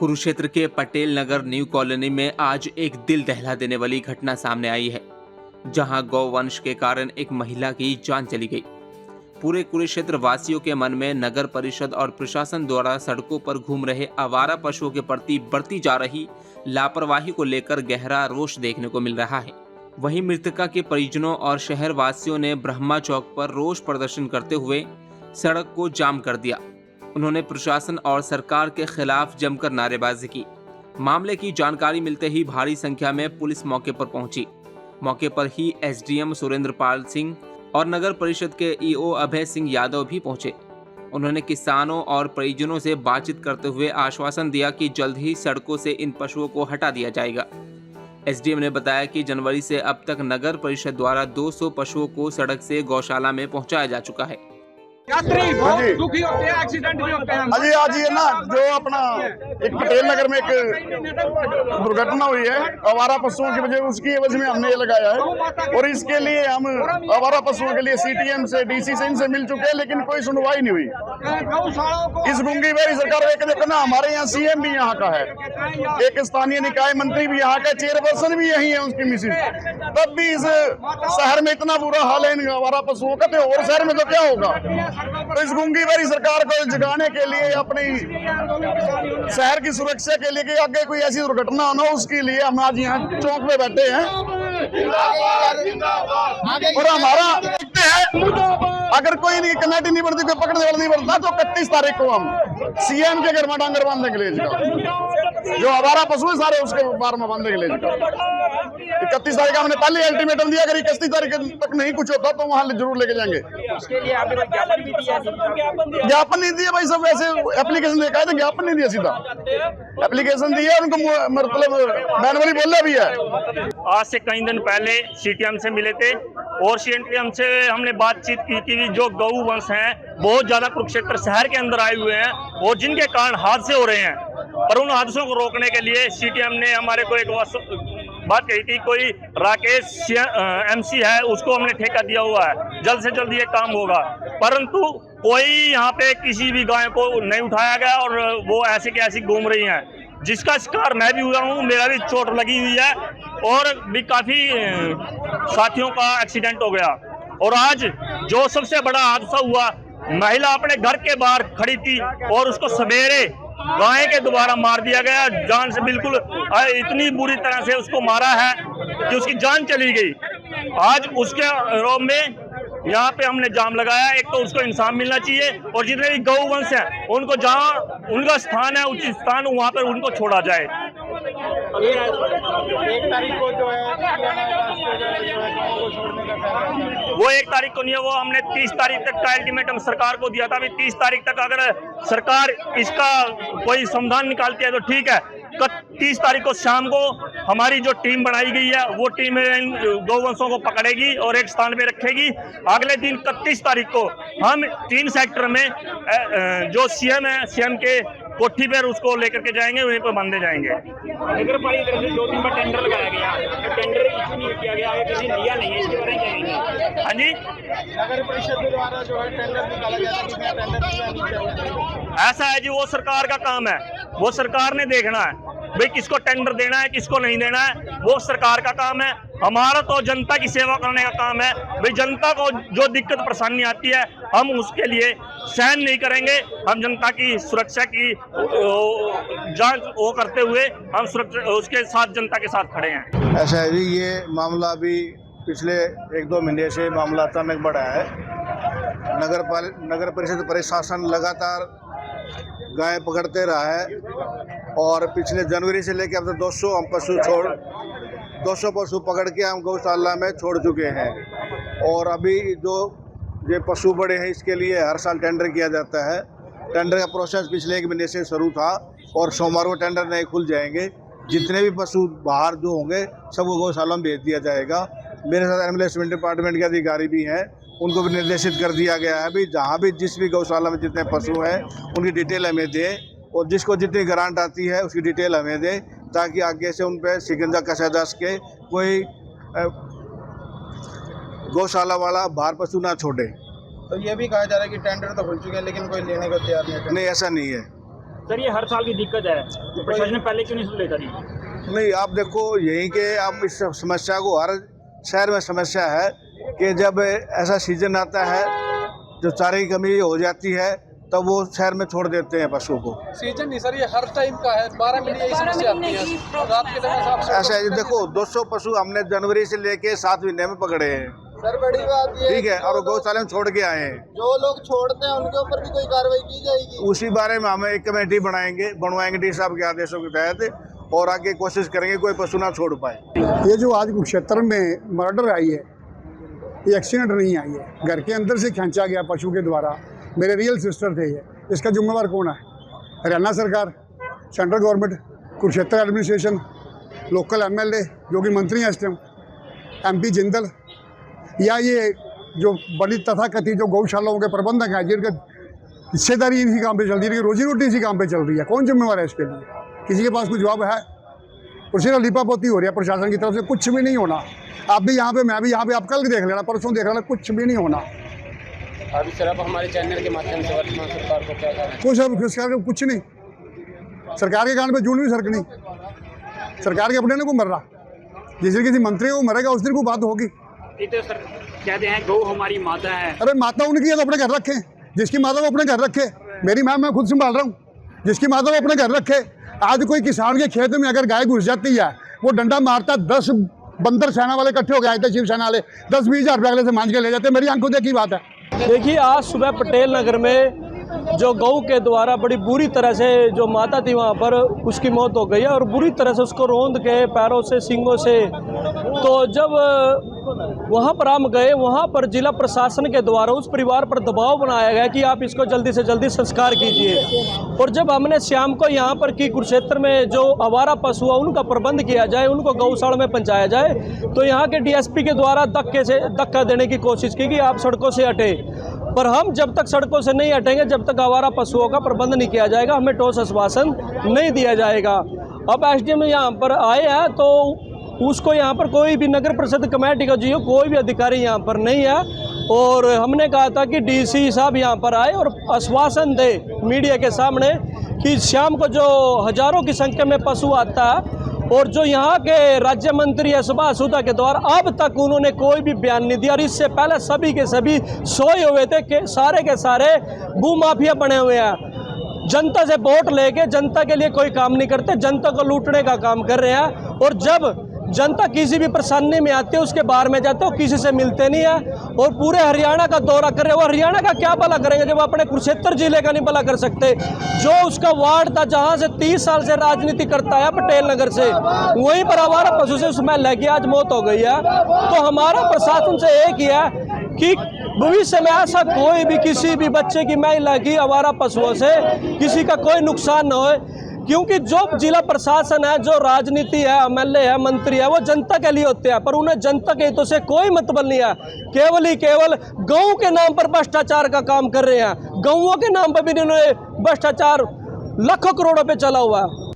कुरुक्षेत्र के Patel Nagar new colony में आज एक दिल दहला देने वाली घटना सामने आई है, जहां गौवंश के कारण एक महिला की जान चली गई। पूरे कुरुक्षेत्र वासियों के मन में नगर परिषद और प्रशासन द्वारा सड़कों पर घूम रहे आवारा पशुओं के प्रति बढ़ती जा रही लापरवाही को लेकर गहरा रोष देखने को मिल रहा है। वहीं मृतका के परिजनों और शहर वासियों ने ब्रह्मा चौक पर रोष प्रदर्शन करते हुए सड़क को जाम कर दिया। उन्होंने प्रशासन और सरकार के खिलाफ जमकर नारेबाजी की। मामले की जानकारी मिलते ही भारी संख्या में पुलिस मौके पर पहुंची। मौके पर ही एसडीएम सुरेंद्र पाल सिंह और नगर परिषद के ईओ अभय सिंह यादव भी पहुंचे। उन्होंने किसानों और परिजनों से बातचीत करते हुए आश्वासन दिया कि जल्द ही सड़कों से इन पशुओं को हटा दिया जाएगा। एसडीएम ने बताया कि जनवरी से अब तक नगर परिषद द्वारा 200 पशुओं को सड़क से गौशाला में पहुंचाया जा चुका है। यात्री बहुत दुखी होते हैं, एक्सीडेंट भी होते हैं। अजी आज ये ना जो अपना एक पटेल नगर में एक दुर्घटना हुई है आवारा पशुओं की वजह, उसकी वजह में हमने ये लगाया है। और इसके लिए हम आवारा पशुओं के लिए सीटीएम से डीसी से इनसे मिल चुके हैं, लेकिन कोई सुनवाई नहीं हुई। इस गूंगी बेरी सरकार एक देखो ना, हमारे यहाँ सीएम भी यहाँ का है, एक स्थानीय निकाय मंत्री भी यहाँ का, चेयरपर्सन भी यही है उसकी मिसिज, तब भी इस शहर में इतना बुरा हाल है इन आवारा पशुओं का, तो और शहर में तो क्या होगा। तो इस गूंगी बेरी सरकार को जगाने के लिए, अपनी शहर की सुरक्षा के लिए कि आगे कोई ऐसी दुर्घटना न हो, उसके लिए हम आज यहाँ चौक पे बैठे हैं। और हमारा है, अगर कोई नहीं कमेटी नहीं बढ़ती, कोई पकड़ने वाला नहीं बढ़ता, तो 31 तारीख को हम सीएम के घर में डांगर बांधने के लिए जो आवारा पशु है सारे उसके बार में बांधने के लिए 31 तारीख हमने पहले अल्टीमेटम दिया, अगर 31 तारीख तक नहीं कुछ होता तो वहां जरूर लेके जाएंगे। उसके लिए आपने ज्ञापन भी दिया? ज्ञापन नहीं दिया भाई, सब ऐसे एप्लीकेशन देखा है, ज्ञापन नहीं दिया, सीधा एप्लीकेशन दिया उनको, मतलब मैनुअली बोला भी है। आज से कई दिन पहले सीटीएम से मिले थे और सीटीएम से हमने बातचीत की कि जो गऊ वंश हैं बहुत ज्यादा कुरुक्षेत्र शहर के अंदर आए हुए हैं और जिनके कारण हादसे हो रहे हैं, पर उन हादसों को रोकने के लिए सीटीएम ने हमारे को एक बात कही थी, कोई राकेश एमसी है उसको हमने ठेका दिया हुआ है, जल्द से जल्द ये काम होगा, परंतु कोई यहाँ पे किसी भी गाय को नहीं उठाया गया और वो ऐसे के ऐसी घूम रही हैं, जिसका शिकार मैं भी हुआ हूँ, मेरा भी चोट लगी हुई है और भी काफी साथियों का एक्सीडेंट हो गया। और आज जो सबसे बड़ा हादसा हुआ, महिला अपने घर के बाहर खड़ी थी और उसको सवेरे गाय के द्वारा मार दिया गया, जान से बिल्कुल इतनी बुरी तरह से उसको मारा है कि उसकी जान चली गई। आज उसके रोब में यहाँ पे हमने जाम लगाया। एक तो उसको इंसाफ मिलना चाहिए और जितने भी गौ वंश हैं उनको जहाँ उनका स्थान है, उचित स्थान, वहाँ पर उनको छोड़ा जाए। एक तारीख को जो है वो 1 तारीख को नहीं है, वो हमने 30 तारीख तक का अल्टीमेटम सरकार को दिया था। अभी 30 तारीख तक अगर सरकार इसका कोई समाधान निकालती है तो ठीक है। 30 तारीख को शाम को हमारी जो टीम बनाई गई है वो टीम इन गौवंशों को पकड़ेगी और एक स्थान पे रखेगी। अगले दिन 31 तारीख को हम 3 सेक्टर में जो सीएम है, सीएम के कोठी पर उसको लेकर के जाएंगे, वहीं पर बांधे जाएंगे। नगर पालिका से 2-3 बार टेंडर लगाया गया, टेंडर इशू नहीं किया गया, आगे किसी लिया नहीं है, इसके बारे में कहेंगे? हाँ जी, नगर परिषद के द्वारा जो है टेंडर निकाला गया था, किसी टेंडर ऐसा है जी, वो सरकार का काम है, वो सरकार ने देखना है भाई किसको टेंडर देना है, किसको नहीं देना है, वो सरकार का काम है। हमारा तो जनता की सेवा करने का काम है भाई। जनता को जो दिक्कत परेशानी आती है हम उसके लिए सहन नहीं करेंगे। हम जनता की सुरक्षा की जांच वो करते हुए हम सुरक्षा उसके साथ, जनता के साथ खड़े हैं। ऐसा है जी, ये मामला भी पिछले 1-2 महीने से मामला अचानक बढ़ा है। नगर परिषद प्रशासन लगातार गाय पकड़ते रहा है और पिछले जनवरी से लेकर अब तक 200 पशु पकड़ के हम गौशाला में छोड़ चुके हैं। और अभी जो ये पशु बड़े हैं इसके लिए हर साल टेंडर किया जाता है। टेंडर का प्रोसेस पिछले 1 महीने से शुरू था और सोमवार को टेंडर नए खुल जाएंगे। जितने भी पशु बाहर जो होंगे सबको गौशाला में भेज दिया जाएगा। मेरे साथ एनिमल डिपार्टमेंट के अधिकारी भी हैं, उनको भी निर्देशित कर दिया गया है भी जहाँ भी जिस भी गौशाला में जितने पशु हैं उनकी डिटेल हमें दें और जिसको जितनी ग्रांट आती है उसकी डिटेल हमें दें, ताकि आगे से उन पर शिकंजा कसा जा सके, कोई गौशाला वाला बाहर पशु ना छोड़े। तो ये भी कहा जा रहा है कि टेंडर तो खुल चुके हैं लेकिन कोई लेने को तैयार नहीं है। नहीं, ऐसा नहीं है। सर ये हर साल की दिक्कत है, तो प्रशासन ने पहले क्यों नहीं लेता? नहीं, आप देखो यहीं के, आप इस समस्या को, हर शहर में समस्या है कि जब ऐसा सीजन आता है जो चारे की कमी हो जाती है तब वो शहर में छोड़ देते हैं पशुओं को। सीजन नहीं सर, ये हर टाइम का है, 12 महीने यही समस्या आती है। रात के समय साफ ऐसा है, देखो 200 पशु हमने जनवरी से लेके 7 महीने में पकड़े हैं। सर बड़ी बात ये, ठीक है, और गौशाला में छोड़ के आए हैं। जो लोग छोड़ते हैं उनके ऊपर भी कोई कार्रवाई की जाएगी? उसी बारे में हम एक कमेटी बनवाएंगे डी साहब के आदेशों के तहत, और आगे कोशिश करेंगे कोई पशु ना छोड़ पाए। ये जो आज कुरुक्षेत्र में मर्डर आई है, ये एक्सीडेंट नहीं आई है, घर के अंदर से खींचा गया पशु के द्वारा। मेरे रियल सिस्टर थे ये। इसका जिम्मेवार कौन है? हरियाणा सरकार, central government, Kurukshetra administration, local MLA जो कि मंत्री हैं इस टाइम, एमपी जिंदल, या ये जो बड़ी तथाकथित जो गौशालाओं के प्रबंधक हैं जिनका हिस्सेदारी इसी काम पे चल रही है, रोजी रोटी इसी काम पे चल रही है, कौन जिम्मेवार है इसके लिए? किसी के पास कोई जवाब है? और सिर्फ लिपापोती हो रही है प्रशासन की तरफ से, कुछ भी नहीं होना। आप भी यहाँ पे, मैं भी यहाँ पे, आप कल देख लेना, परसों देख लेना, कुछ भी नहीं होना। अभी सर आप हमारे चैनल के माध्यम से वर्तमान सरकार को क्या कहना है? कुछ नहीं, सरकार के कान पे जून भी सरकनी, सरकार के अपने को मर रहा, जिस दिन किसी मंत्री को मरेगा उस दिन को बात होगी। तो सर कहते हैं गौ हमारी माता है। अरे माता उनकी है तो अपने घर रखे, जिसकी माता वो अपने घर रखे। मेरी माँ मैं खुद संभाल रहा हूँ, जिसकी माता वो अपने घर रखे। आज कोई किसान के खेत में अगर गाय घुस जाती है, वो डंडा मारता, 10 बंदर सेना वाले इकट्ठे हो गए थे, शिवसेना वाले 10-20 हज़ार रुपये अगले से मांझ के ले जाते। मेरी आंखों देखी बात है। देखिए आज सुबह पटेल नगर में जो गऊ के द्वारा बड़ी बुरी तरह से जो माता थी वहाँ पर उसकी मौत हो गई है, और बुरी तरह से उसको रौंद के पैरों से, सींगों से। तो जब वहाँ पर हम गए, वहाँ पर जिला प्रशासन के द्वारा उस परिवार पर दबाव बनाया गया कि आप इसको जल्दी से जल्दी संस्कार कीजिए। और जब हमने शाम को यहाँ पर की कुरुक्षेत्र में जो आवारा पशु है उनका प्रबंध किया जाए, उनको गौशाला में पहुँचाया जाए, तो यहाँ के डीएसपी के द्वारा धक्का देने की कोशिश की कि आप सड़कों से हटे। पर हम जब तक सड़कों से नहीं हटेंगे, जब तक आवारा पशुओं का प्रबंध नहीं किया जाएगा, हमें ठोस आश्वासन नहीं दिया जाएगा। अब एसडीएम यहाँ पर आए हैं तो उसको यहाँ पर कोई भी नगर परिषद कमेटी का जो कोई भी अधिकारी यहाँ पर नहीं है, और हमने कहा था कि डीसी साहब यहाँ पर आए और आश्वासन दे मीडिया के सामने कि शाम को जो हजारों की संख्या में पशु आता है, और जो यहाँ के राज्य मंत्री है सुभाष सुधा के द्वारा अब तक उन्होंने कोई भी बयान नहीं दिया। और इससे पहले सभी के सभी सोए हुए थे कि सारे के सारे भूमाफिया बने हुए हैं, जनता से वोट लेके जनता के लिए कोई काम नहीं करते, जनता को लूटने का काम कर रहे हैं। और जब जनता किसी भी परेशानी में आती है उसके बाहर में जाते हो, किसी से मिलते नहीं है, और पूरे हरियाणा का दौरा कर रहे हो। हरियाणा का क्या भला करेंगे जब अपने कुरुक्षेत्र जिले का नहीं भला कर सकते? जो उसका वार्ड था जहां से 30 साल से राजनीति करता है पटेल नगर से, वहीं पर आवारा पशु से उसमें लगी आज मौत हो गई है। तो हमारा प्रशासन से एक ही है कि भविष्य में ऐसा कोई भी किसी भी बच्चे की, महिला की आवारा पशुओं से किसी का कोई नुकसान न हो, क्योंकि जो जिला प्रशासन है, जो राजनीति है, एमएलए है, मंत्री है, वो जनता के लिए होते हैं, पर उन्हें जनता के हितों से कोई मतलब नहीं है। केवल ही केवल गऊ के नाम पर भ्रष्टाचार का काम कर रहे हैं। गऊओं के नाम पर भी इन्होंने भ्रष्टाचार लाखों करोड़ों पे चला हुआ है।